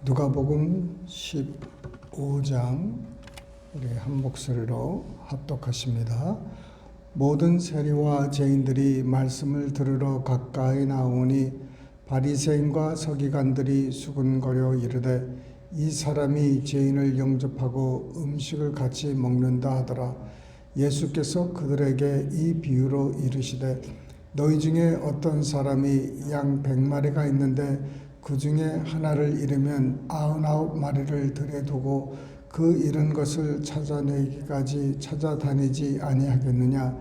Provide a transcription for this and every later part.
누가복음 15장 우리 한 목소리로 합독하십니다. 모든 세리와 죄인들이 말씀을 들으러 가까이 나오니 바리새인과 서기관들이 수군거려 이르되 이 사람이 죄인을 영접하고 음식을 같이 먹는다 하더라. 예수께서 그들에게 이 비유로 이르시되 너희 중에 어떤 사람이 양 100마리가 있는데 그 중에 하나를 잃으면 99마리를 들에 두고 그 잃은 것을 찾아내기까지 찾아다니지 아니하겠느냐.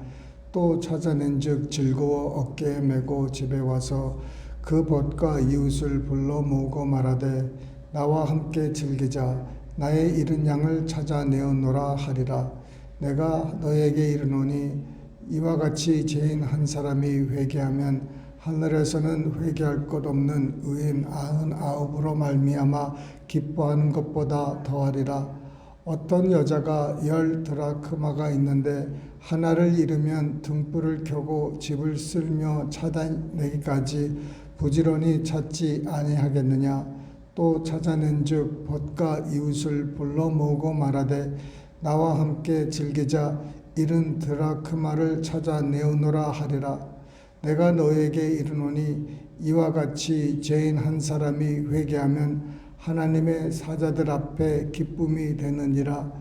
또 찾아낸즉 즐거워 어깨에 메고 집에 와서 그 벗과 이웃을 불러 모으고 말하되 나와 함께 즐기자. 나의 잃은 양을 찾아내었노라 하리라. 내가 너에게 이르노니 이와 같이 죄인 한 사람이 회개하면 하늘에서는 회개할 것 없는 의인 99으로 말미암아 기뻐하는 것보다 더하리라. 어떤 여자가 10 드라크마가 있는데 하나를 잃으면 등불을 켜고 집을 쓸며 찾아내기까지 부지런히 찾지 아니하겠느냐. 또 찾아낸즉 벗과 이웃을 불러 모으고 말하되 나와 함께 즐기자. 잃은 드라크마를 찾아내오노라 하리라. 내가 너에게 이르노니 이와 같이 죄인 한 사람이 회개하면 하나님의 사자들 앞에 기쁨이 되느니라.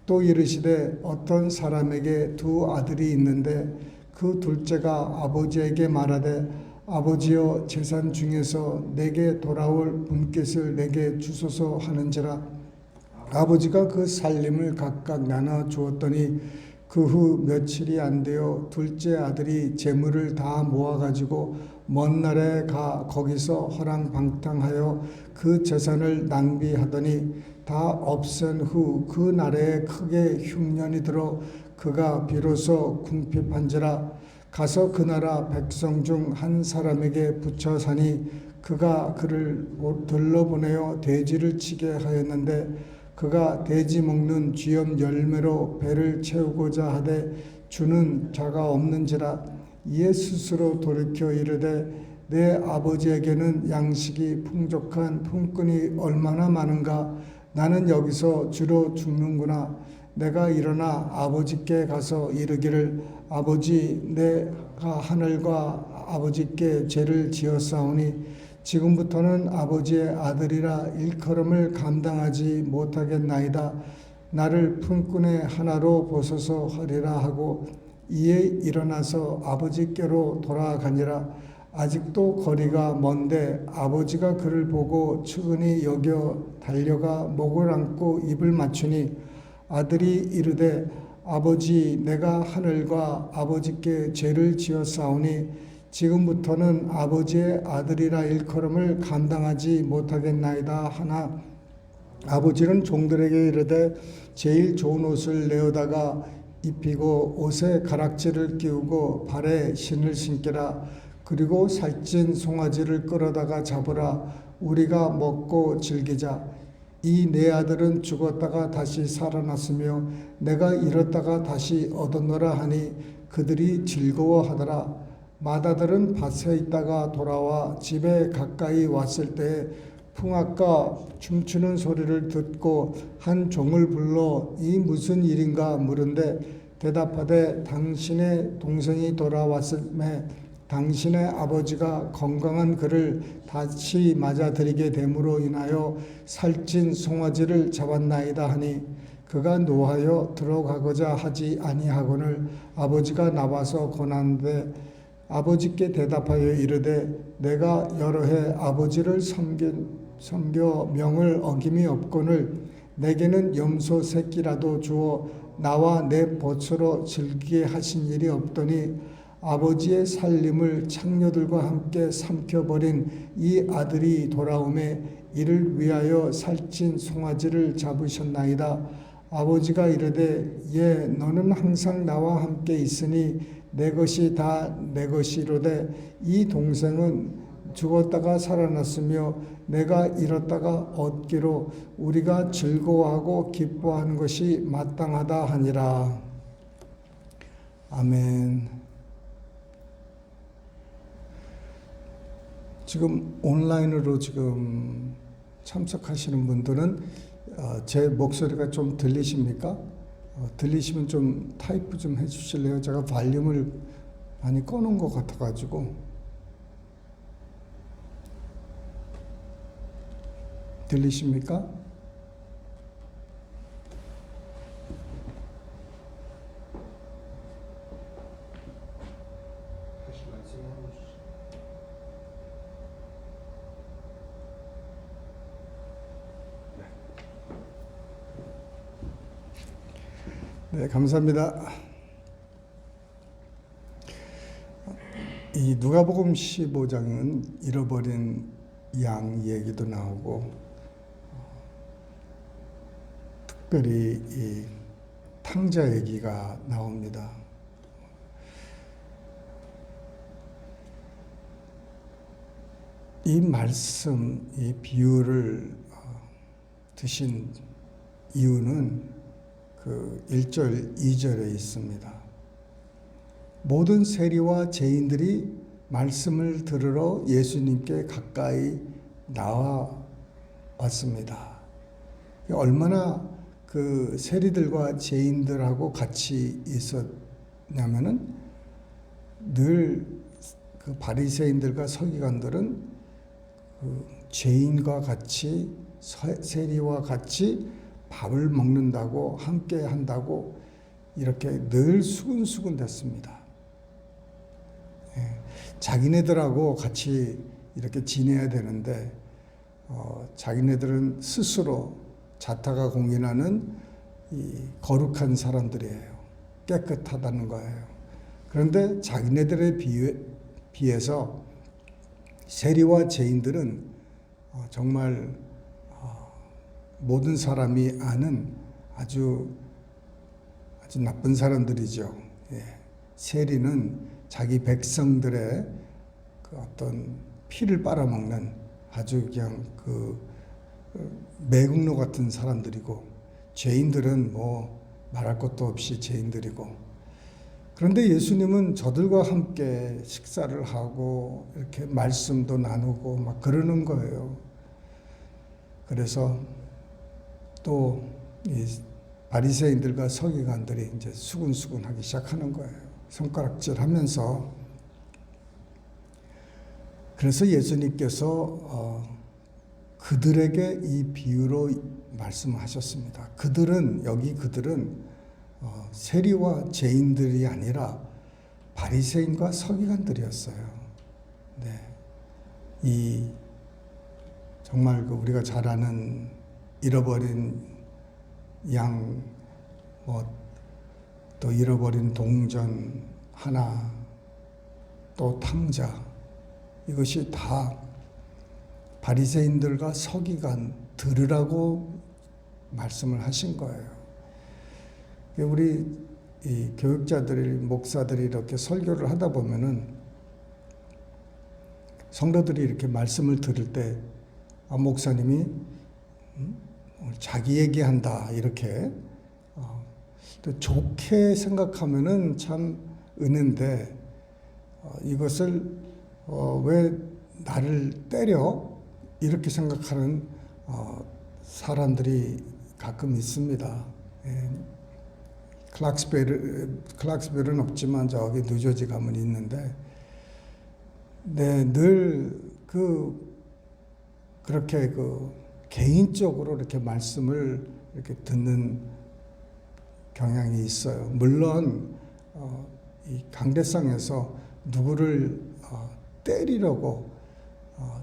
또 이르시되 어떤 사람에게 2 아들이 있는데 그 둘째가 아버지에게 말하되 아버지여 재산 중에서 내게 돌아올 분깃을 내게 주소서 하는지라. 아버지가 그 살림을 각각 나눠 주었더니 그 후 며칠이 안 되어 둘째 아들이 재물을 다 모아가지고 먼 나라에 가 거기서 허랑방탕하여 그 재산을 낭비하더니 다 없앤 후 그 나라에 크게 흉년이 들어 그가 비로소 궁핍한지라. 가서 그 나라 백성 중 한 사람에게 붙여 사니 그가 그를 들러보내어 돼지를 치게 하였는데 그가 돼지 먹는 쥐염 열매로 배를 채우고자 하되 주는 자가 없는지라. 이에 스스로 돌이켜 이르되 내 아버지에게는 양식이 풍족한 품꾼이 얼마나 많은가. 나는 여기서 주로 죽는구나. 내가 일어나 아버지께 가서 이르기를 아버지 내가 하늘과 아버지께 죄를 지었사오니 지금부터는 아버지의 아들이라 일컬음을 감당하지 못하겠나이다. 나를 품꾼의 하나로 보소서 하리라 하고 이에 일어나서 아버지께로 돌아가니라. 아직도 거리가 먼데 아버지가 그를 보고 측은히 여겨 달려가 목을 안고 입을 맞추니 아들이 이르되 아버지 내가 하늘과 아버지께 죄를 지었사오니 지금부터는 아버지의 아들이라 일컬음을 감당하지 못하겠나이다 하나 아버지는 종들에게 이르되 제일 좋은 옷을 내어다가 입히고 옷에 가락지를 끼우고 발에 신을 신기라. 그리고 살찐 송아지를 끌어다가 잡으라. 우리가 먹고 즐기자. 이 내 아들은 죽었다가 다시 살아났으며 내가 잃었다가 다시 얻었노라 하니 그들이 즐거워하더라. 맏아들은 밭에 있다가 돌아와 집에 가까이 왔을 때 풍악과 춤추는 소리를 듣고 한 종을 불러 이 무슨 일인가 물은데 대답하되 당신의 동생이 돌아왔음에 당신의 아버지가 건강한 그를 다시 맞아들이게 됨으로 인하여 살찐 송아지를 잡았나이다 하니 그가 노하여 들어가고자 하지 아니하거늘 아버지가 나와서 권하는데 아버지께 대답하여 이르되 내가 여러 해 아버지를 섬겨 명을 어김이 없거늘 내게는 염소 새끼라도 주어 나와 내 벗으로 즐기게 하신 일이 없더니 아버지의 살림을 창녀들과 함께 삼켜버린 이 아들이 돌아오매 이를 위하여 살찐 송아지를 잡으셨나이다. 아버지가 이르되 예 너는 항상 나와 함께 있으니 내 것이 다 내 것이로되 이 동생은 죽었다가 살아났으며 내가 잃었다가 얻기로 우리가 즐거워하고 기뻐하는 것이 마땅하다 하니라. 아멘. 지금 온라인으로 지금 참석하시는 분들은 제 목소리가 좀 들리십니까? 들리시면 좀 타이프 좀 해주실래요? 제가 볼륨을 많이 꺼놓은 것 같아가지고. 들리십니까? 네, 감사합니다. 이 누가복음 15장은 잃어버린 양 얘기도 나오고, 특별히 이 탕자 얘기가 나옵니다. 이 말씀, 이 비유를 드신 이유는 그 1절, 2절에 있습니다. 모든 세리와 죄인들이 말씀을 들으러 예수님께 가까이 나와 왔습니다. 얼마나 그 세리들과 죄인들하고 같이 있었냐면은 늘 그 바리새인들과 서기관들은 그 죄인과 같이 세리와 같이 밥을 먹는다고 함께 한다고 이렇게 늘 수근수근 됐습니다. 자기네들하고 같이 이렇게 지내야 되는데 자기네들은 스스로 자타가 공인하는 이 거룩한 사람들이에요. 깨끗하다는 거예요. 그런데 자기네들에 비해서 세리와 죄인들은 정말 모든 사람이 아는 아주 나쁜 사람들이죠. 세리는 자기 백성들의 그 어떤 피를 빨아먹는 아주 그냥 그 매국노 같은 사람들이고, 죄인들은 뭐 말할 것도 없이 죄인들이고, 그런데 예수님은 저들과 함께 식사를 하고 이렇게 말씀도 나누고 막 그러는 거예요. 그래서 또 이 바리새인들과 서기관들이 이제 수근수근하기 시작하는 거예요. 손가락질하면서. 그래서 예수님께서 그들에게 이 비유로 말씀하셨습니다. 그들은 세리와 죄인들이 아니라 바리새인과 서기관들이었어요. 네, 이 정말 우리가 잘 아는 잃어버린 양, 또 잃어버린 동전 하나, 또 탕자, 이것이 다 바리새인들과 서기관 들으라고 말씀을 하신 거예요. 우리 이 교육자들이, 목사들이 이렇게 설교를 하다 보면은 성도들이 이렇게 말씀을 들을 때 목사님이 자기 얘기한다 이렇게 또 좋게 생각하면은 참 은혜인데 이것을 왜 나를 때려 이렇게 생각하는 사람들이 가끔 있습니다. 클락스벨은 없지만 저기 뉴저지 가면 있는데, 네, 늘 그렇게 개인적으로 이렇게 말씀을 이렇게 듣는 경향이 있어요. 물론 이 강대상에서 누구를 때리려고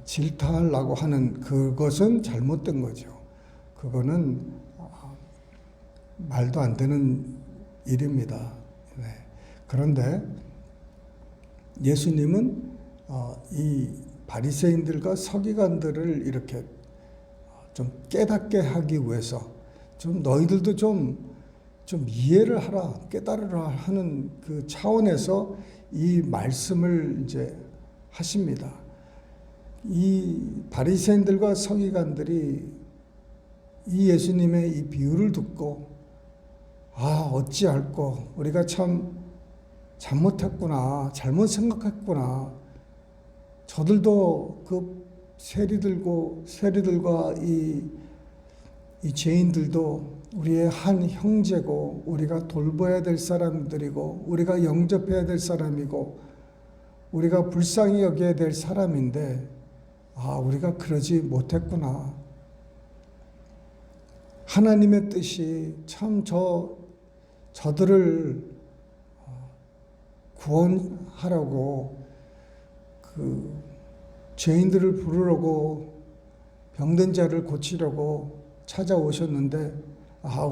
질타하려고 하는 그것은 잘못된 거죠. 그거는 말도 안 되는 일입니다. 네. 그런데 예수님은 이 바리새인들과 서기관들을 이렇게 좀 깨닫게 하기 위해서 좀 너희들도 좀 이해를 하라, 깨달으라 하는 그 차원에서 이 말씀을 이제 하십니다. 이 바리새인들과 서기관들이 이 예수님의 이 비유를 듣고 어찌할꼬 우리가 참 잘못했구나, 잘못 생각했구나. 저들도 그 세리들과 이 죄인들도 우리의 한 형제고, 우리가 돌봐야 될 사람들이고, 우리가 영접해야 될 사람이고, 우리가 불쌍히 여겨야 될 사람인데, 우리가 그러지 못했구나. 하나님의 뜻이 참 저들을 구원하라고 그 죄인들을 부르려고, 병든 자를 고치려고 찾아오셨는데,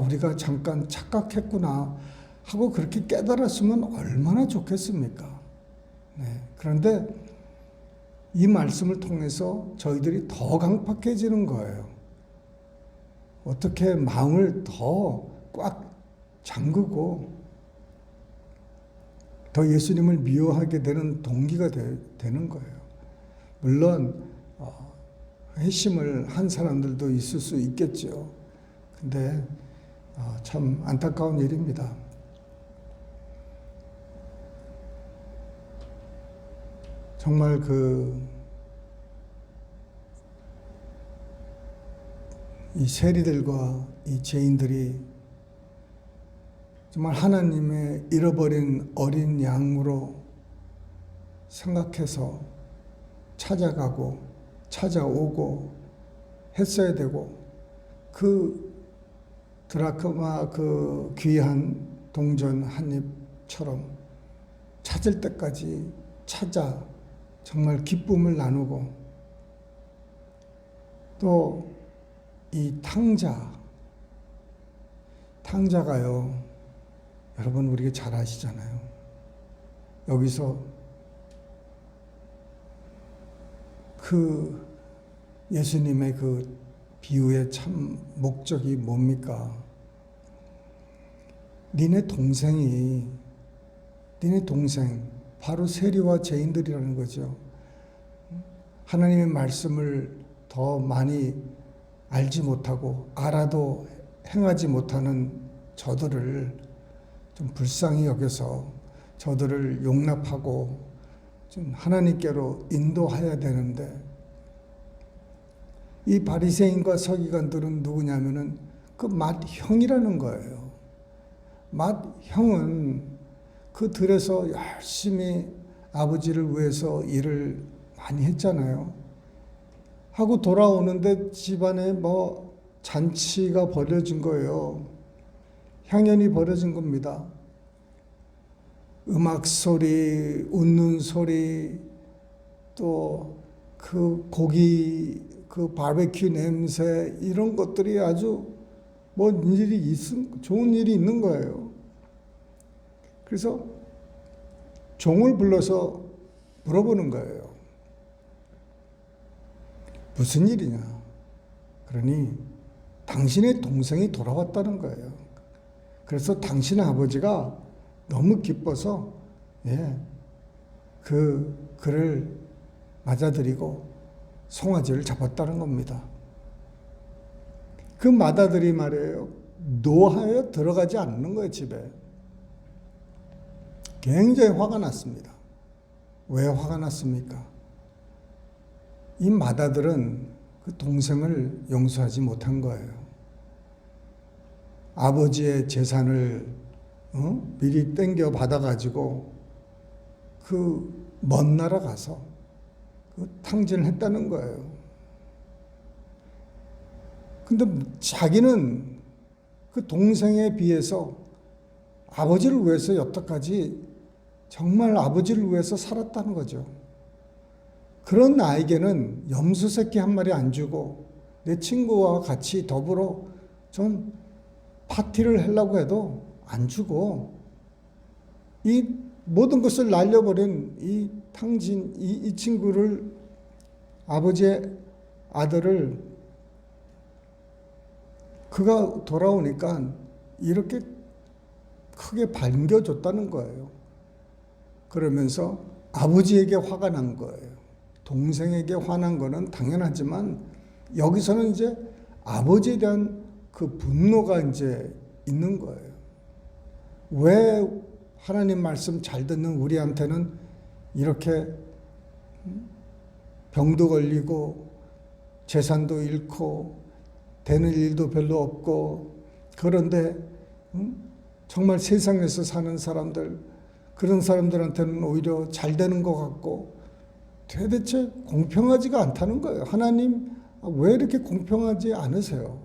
우리가 잠깐 착각했구나 하고 그렇게 깨달았으면 얼마나 좋겠습니까? 네. 그런데 이 말씀을 통해서 저희들이 더 강팍해지는 거예요. 어떻게 마음을 더 꽉 잠그고 더 예수님을 미워하게 되는 동기가 되는 거예요. 물론 회심을 한 사람들도 있을 수 있겠죠. 근데 참 안타까운 일입니다. 정말 이 세리들과 이 죄인들이 정말 하나님의 잃어버린 어린 양으로 생각해서 찾아가고 찾아오고 했어야 되고, 그 드라크마 그 귀한 동전 한 입처럼 찾을 때까지 찾아 정말 기쁨을 나누고, 또 이 탕자가요, 여러분 우리가 잘 아시잖아요. 여기서 그 예수님의 그 비유의 참 목적이 뭡니까? 니네 동생 바로 세리와 죄인들이라는 거죠. 하나님의 말씀을 더 많이 알지 못하고 알아도 행하지 못하는 저들을 좀 불쌍히 여겨서 저들을 용납하고 좀 하나님께로 인도해야 되는데, 이 바리새인과 서기관들은 누구냐면은 그 맏형이라는 거예요. 맏형은 그 들에서 열심히 아버지를 위해서 일을 많이 했잖아요. 하고 돌아오는데 집안에 잔치가 벌어진 거예요. 향연이 벌어진 겁니다. 음악 소리, 웃는 소리, 또 그 고기, 그 바베큐 냄새, 이런 것들이 아주 좋은 일이 있는 거예요. 그래서 종을 불러서 물어보는 거예요. 무슨 일이냐? 그러니 당신의 동생이 돌아왔다는 거예요. 그래서 당신의 아버지가 너무 기뻐서 그를 맞아들이고 송아지를 잡았다는 겁니다. 그 맏아들이 말이에요, 노하여 들어가지 않는 거예요, 집에. 굉장히 화가 났습니다. 왜 화가 났습니까? 이 맏아들은 그 동생을 용서하지 못한 거예요. 아버지의 재산을 미리 땡겨 받아가지고 그 먼 나라 가서 그 탕진을 했다는 거예요. 근데 자기는 그 동생에 비해서 아버지를 위해서 여태까지 정말 아버지를 위해서 살았다는 거죠. 그런 나에게는 염소 새끼 한 마리 안 주고 내 친구와 같이 더불어 좀 파티를 하려고 해도 안 주고, 이 모든 것을 날려버린 이 탕진, 이 친구를, 아버지의 아들을 그가 돌아오니까 이렇게 크게 반겨줬다는 거예요. 그러면서 아버지에게 화가 난 거예요. 동생에게 화난 거는 당연하지만 여기서는 이제 아버지에 대한 그 분노가 이제 있는 거예요. 왜 하나님 말씀 잘 듣는 우리한테는 이렇게 병도 걸리고 재산도 잃고 되는 일도 별로 없고 그런데 정말 세상에서 사는 사람들 그런 사람들한테는 오히려 잘 되는 것 같고 도대체 공평하지가 않다는 거예요. 하나님 왜 이렇게 공평하지 않으세요?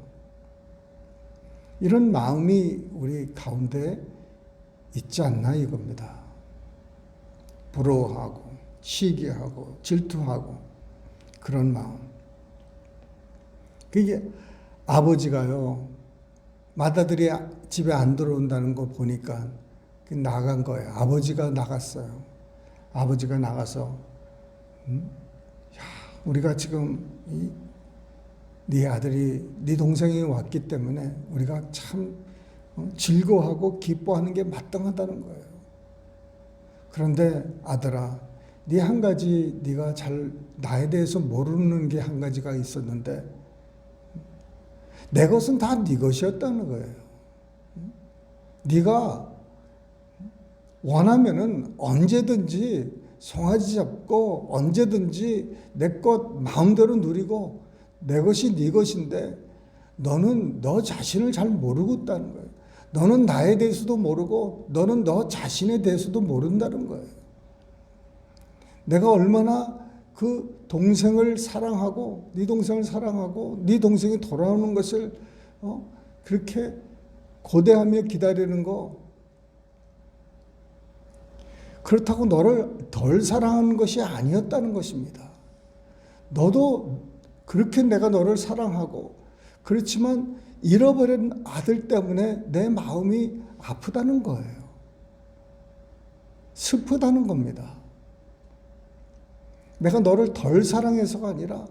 이런 마음이 우리 가운데 있지 않나 이겁니다. 부러워하고 시기하고 질투하고 그런 마음. 그게 아버지가요. 맏아들이 집에 안 들어온다는 거 보니까 나간 거예요. 아버지가 나갔어요. 아버지가 나가서 야, 우리가 지금 네 아들이 네 동생이 왔기 때문에 우리가 참 즐거워하고 기뻐하는 게 마땅하다는 거예요. 그런데 아들아, 네 한 가지 네가 잘 나에 대해서 모르는 게 한 가지가 있었는데 내 것은 다 네 것이었다는 거예요. 네가 원하면은 언제든지 송아지 잡고 언제든지 내 것 마음대로 누리고 내 것이 네 것인데 너는 너 자신을 잘 모르고 있다는 거예요. 너는 나에 대해서도 모르고 너는 너 자신에 대해서도 모른다는 거예요. 내가 얼마나 그 동생을 사랑하고 네 동생을 사랑하고 네 동생이 돌아오는 것을 그렇게 고대하며 기다리는 거 그렇다고 너를 덜 사랑하는 것이 아니었다는 것입니다. 너도 그렇게 내가 너를 사랑하고 그렇지만 잃어버린 아들 때문에 내 마음이 아프다는 거예요. 슬프다는 겁니다. 내가 너를 덜 사랑해서가 아니라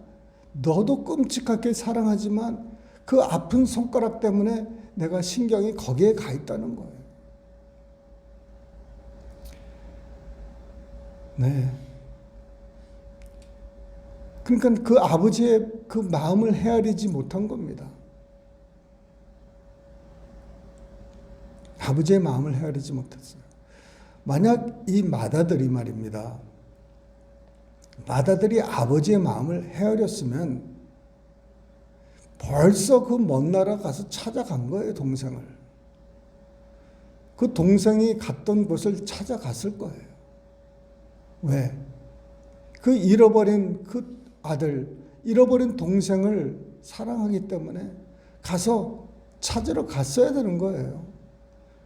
너도 끔찍하게 사랑하지만 그 아픈 손가락 때문에 내가 신경이 거기에 가 있다는 거예요. 네. 그러니까 그 아버지의 그 마음을 헤아리지 못한 겁니다. 아버지의 마음을 헤아리지 못했어요. 만약 이 맏아들이 말입니다. 맏아들이 아버지의 마음을 헤아렸으면 벌써 그 먼 나라 가서 찾아간 거예요, 동생을. 그 동생이 갔던 곳을 찾아갔을 거예요. 왜? 그 잃어버린 그 아들, 잃어버린 동생을 사랑하기 때문에 가서 찾으러 갔어야 되는 거예요.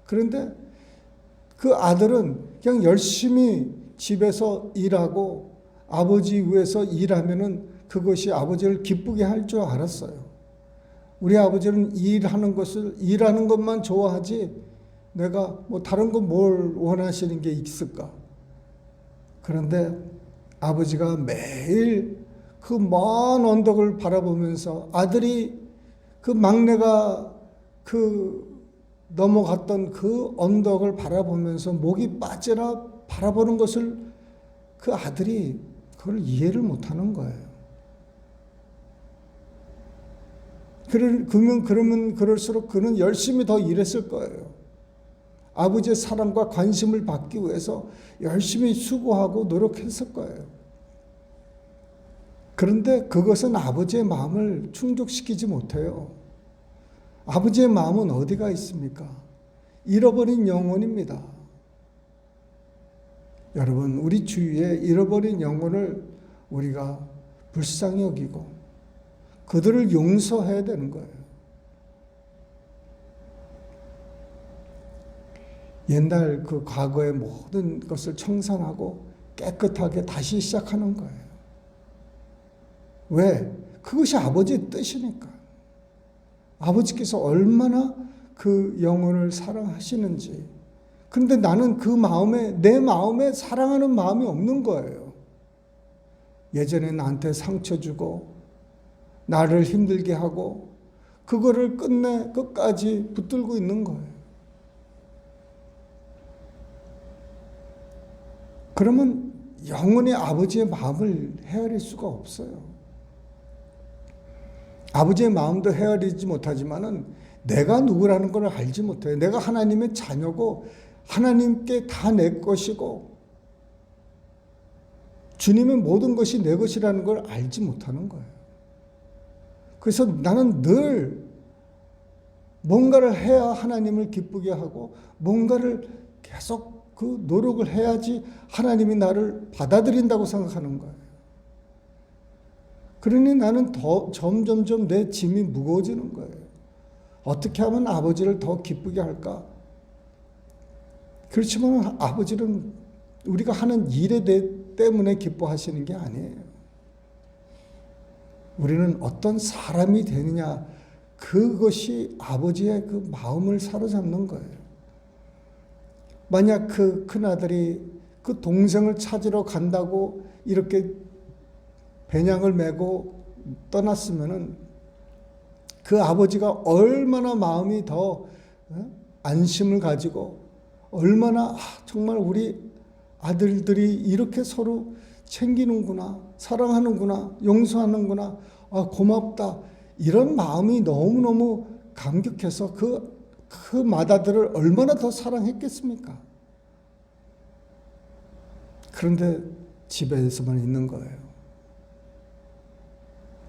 그런데 그 아들은 그냥 열심히 집에서 일하고 아버지 위해서 일하면은 그것이 아버지를 기쁘게 할 줄 알았어요. 우리 아버지는 일하는 것만 좋아하지 내가 뭐 다른 거 뭘 원하시는 게 있을까? 그런데 아버지가 매일 그 먼 언덕을 바라보면서 아들이 그 막내가 그 넘어갔던 그 언덕을 바라보면서 목이 빠지라 바라보는 것을 그 아들이 그걸 이해를 못하는 거예요. 그러면 그럴수록 그는 열심히 더 일했을 거예요. 아버지의 사랑과 관심을 받기 위해서 열심히 수고하고 노력했을 거예요. 그런데 그것은 아버지의 마음을 충족시키지 못해요. 아버지의 마음은 어디가 있습니까? 잃어버린 영혼입니다. 여러분, 우리 주위에 잃어버린 영혼을 우리가 불쌍히 여기고 그들을 용서해야 되는 거예요. 옛날 그 과거의 모든 것을 청산하고 깨끗하게 다시 시작하는 거예요. 왜? 그것이 아버지의 뜻이니까. 아버지께서 얼마나 그 영혼을 사랑하시는지. 그런데 나는 그 마음에, 내 마음에 사랑하는 마음이 없는 거예요. 예전에 나한테 상처 주고 나를 힘들게 하고 그거를 끝까지 붙들고 있는 거예요. 그러면 영원히 아버지의 마음을 헤아릴 수가 없어요. 아버지의 마음도 헤아리지 못하지만은 내가 누구라는 걸 알지 못해요. 내가 하나님의 자녀고 하나님께 다 내 것이고 주님의 모든 것이 내 것이라는 걸 알지 못하는 거예요. 그래서 나는 늘 뭔가를 해야 하나님을 기쁘게 하고 뭔가를 계속 그 노력을 해야지 하나님이 나를 받아들인다고 생각하는 거예요. 그러니 나는 더 점점점 내 짐이 무거워지는 거예요. 어떻게 하면 아버지를 더 기쁘게 할까? 그렇지만 아버지는 우리가 하는 일에 때문에 기뻐하시는 게 아니에요. 우리는 어떤 사람이 되느냐, 그것이 아버지의 그 마음을 사로잡는 거예요. 만약 그 큰아들이 그 동생을 찾으러 간다고 이렇게 배낭을 메고 떠났으면은 그 아버지가 얼마나 마음이 더 안심을 가지고 얼마나 정말 우리 아들들이 이렇게 서로 챙기는구나, 사랑하는구나, 용서하는구나, 고맙다, 이런 마음이 너무너무 감격해서 그 맏아들을 얼마나 더 사랑했겠습니까? 그런데 집에서만 있는 거예요.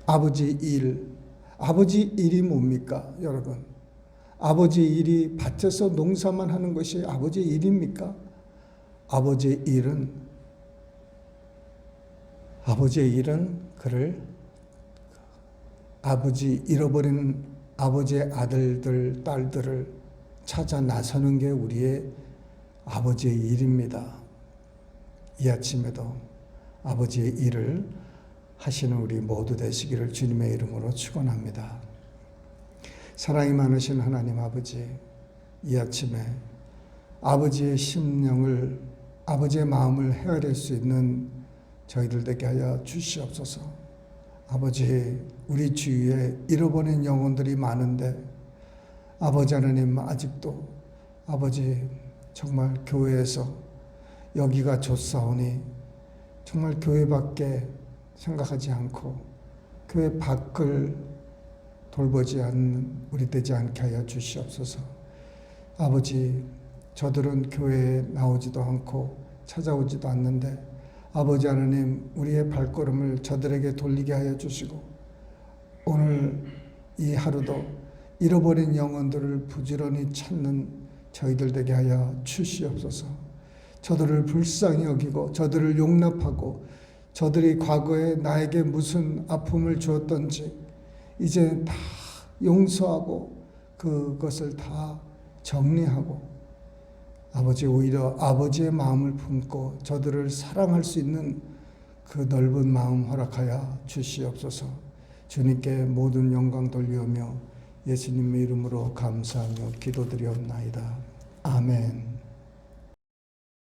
아버지 일이 뭡니까, 여러분? 아버지 일이 밭에서 농사만 하는 것이 아버지 일입니까? 아버지의 일은 그를 아버지 잃어버린 아버지의 아들들, 딸들을 찾아 나서는 게 우리의 아버지의 일입니다. 이 아침에도 아버지의 일을 하시는 우리 모두 되시기를 주님의 이름으로 축원합니다. 사랑이 많으신 하나님 아버지, 이 아침에 아버지의 심령을, 아버지의 마음을 헤아릴 수 있는 저희들 되게 하여 주시옵소서. 아버지, 우리 주위에 잃어버린 영혼들이 많은데 아버지 하나님, 아직도 아버지 정말 교회에서 여기가 좋사오니 정말 교회밖에 생각하지 않고 교회 밖을 돌보지 않는 우리 되지 않게 하여 주시옵소서. 아버지, 저들은 교회에 나오지도 않고 찾아오지도 않는데 아버지 하나님, 우리의 발걸음을 저들에게 돌리게 하여 주시고 오늘 이 하루도 잃어버린 영혼들을 부지런히 찾는 저희들 되게 하여 주시옵소서. 저들을 불쌍히 여기고 저들을 용납하고 저들이 과거에 나에게 무슨 아픔을 주었던지 이제 다 용서하고 그것을 다 정리하고 아버지, 오히려 아버지의 마음을 품고 저들을 사랑할 수 있는 그 넓은 마음 허락하여 주시옵소서. 주님께 모든 영광 돌리오며 예수님의 이름으로 감사하며 기도드리옵나이다. 아멘.